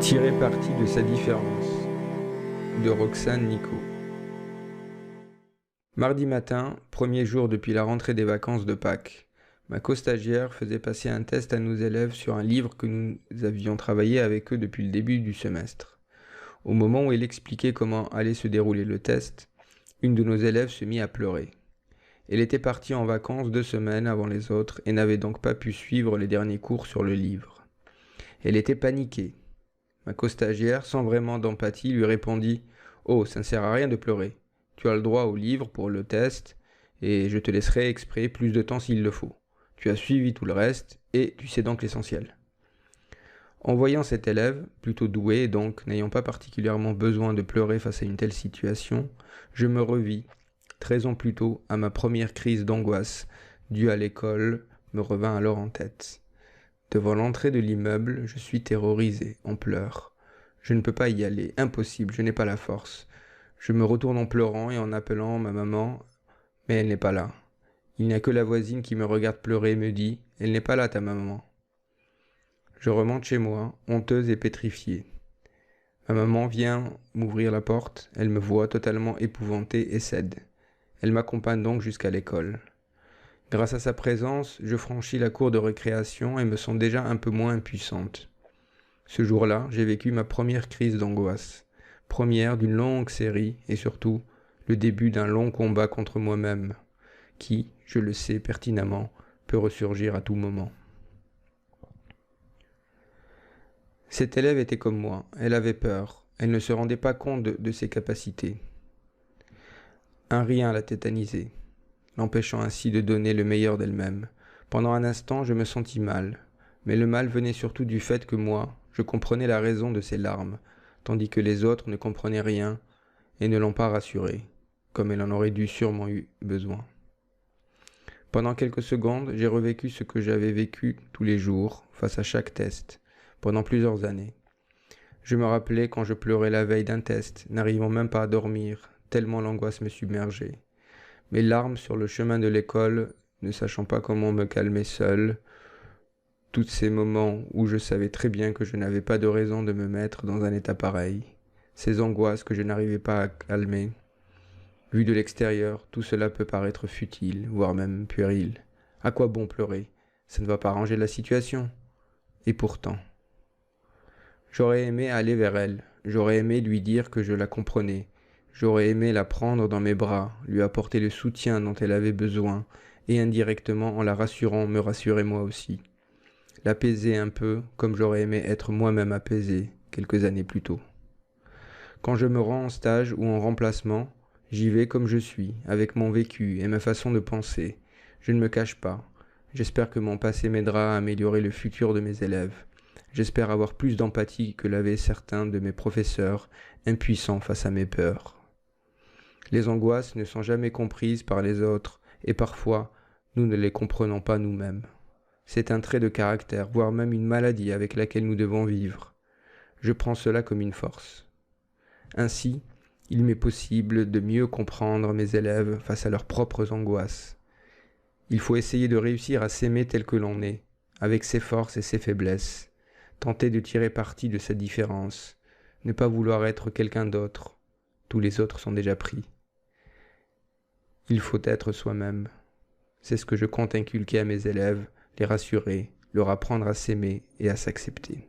Tirer parti de sa différence, de Roxane Nico. Mardi matin, premier jour depuis la rentrée des vacances de Pâques, ma co-stagiaire faisait passer un test à nos élèves sur un livre que nous avions travaillé avec eux depuis le début du semestre. Au moment où elle expliquait comment allait se dérouler le test, une de nos élèves se mit à pleurer. Elle était partie en vacances 2 semaines avant les autres et n'avait donc pas pu suivre les derniers cours sur le livre. Elle était paniquée. Ma co-stagiaire, sans vraiment d'empathie, lui répondit « Oh, ça ne sert à rien de pleurer. Tu as le droit au livre pour le test et je te laisserai exprès plus de temps s'il le faut. Tu as suivi tout le reste et tu sais donc l'essentiel. » En voyant cet élève, plutôt doué et donc n'ayant pas particulièrement besoin de pleurer face à une telle situation, je me revis, 13 ans plus tôt, à ma première crise d'angoisse due à l'école me revint alors en tête. Devant l'entrée de l'immeuble, je suis terrorisé, en pleurs. Je ne peux pas y aller, impossible, je n'ai pas la force. Je me retourne en pleurant et en appelant ma maman, mais elle n'est pas là. Il n'y a que la voisine qui me regarde pleurer et me dit « Elle n'est pas là ta maman ». Je remonte chez moi, honteuse et pétrifiée. Ma maman vient m'ouvrir la porte, elle me voit totalement épouvantée et cède. Elle m'accompagne donc jusqu'à l'école. Grâce à sa présence, je franchis la cour de récréation et me sens déjà un peu moins impuissante. Ce jour-là, j'ai vécu ma première crise d'angoisse, première d'une longue série et surtout le début d'un long combat contre moi-même, qui, je le sais pertinemment, peut ressurgir à tout moment. Cette élève était comme moi, elle avait peur, elle ne se rendait pas compte de ses capacités. Un rien la tétanisait, l'empêchant ainsi de donner le meilleur d'elle-même. Pendant un instant, je me sentis mal, mais le mal venait surtout du fait que moi, je comprenais la raison de ses larmes, tandis que les autres ne comprenaient rien et ne l'ont pas rassurée, comme elle en aurait dû sûrement eu besoin. Pendant quelques secondes, j'ai revécu ce que j'avais vécu tous les jours, face à chaque test, pendant plusieurs années. Je me rappelais quand je pleurais la veille d'un test, n'arrivant même pas à dormir, tellement l'angoisse me submergeait. Mes larmes sur le chemin de l'école, ne sachant pas comment me calmer seul, tous ces moments où je savais très bien que je n'avais pas de raison de me mettre dans un état pareil, ces angoisses que je n'arrivais pas à calmer. Vu de l'extérieur, tout cela peut paraître futile, voire même puéril. À quoi bon pleurer? Ça ne va pas arranger la situation. Et pourtant, j'aurais aimé aller vers elle, j'aurais aimé lui dire que je la comprenais, j'aurais aimé la prendre dans mes bras, lui apporter le soutien dont elle avait besoin, et indirectement, en la rassurant, me rassurer moi aussi. L'apaiser un peu, comme j'aurais aimé être moi-même apaisé quelques années plus tôt. Quand je me rends en stage ou en remplacement, j'y vais comme je suis, avec mon vécu et ma façon de penser. Je ne me cache pas. J'espère que mon passé m'aidera à améliorer le futur de mes élèves. J'espère avoir plus d'empathie que l'avaient certains de mes professeurs, impuissants face à mes peurs. Les angoisses ne sont jamais comprises par les autres et parfois, nous ne les comprenons pas nous-mêmes. C'est un trait de caractère, voire même une maladie avec laquelle nous devons vivre. Je prends cela comme une force. Ainsi, il m'est possible de mieux comprendre mes élèves face à leurs propres angoisses. Il faut essayer de réussir à s'aimer tel que l'on est, avec ses forces et ses faiblesses, tenter de tirer parti de sa différence, ne pas vouloir être quelqu'un d'autre. Tous les autres sont déjà pris. Il faut être soi-même. C'est ce que je compte inculquer à mes élèves, les rassurer, leur apprendre à s'aimer et à s'accepter.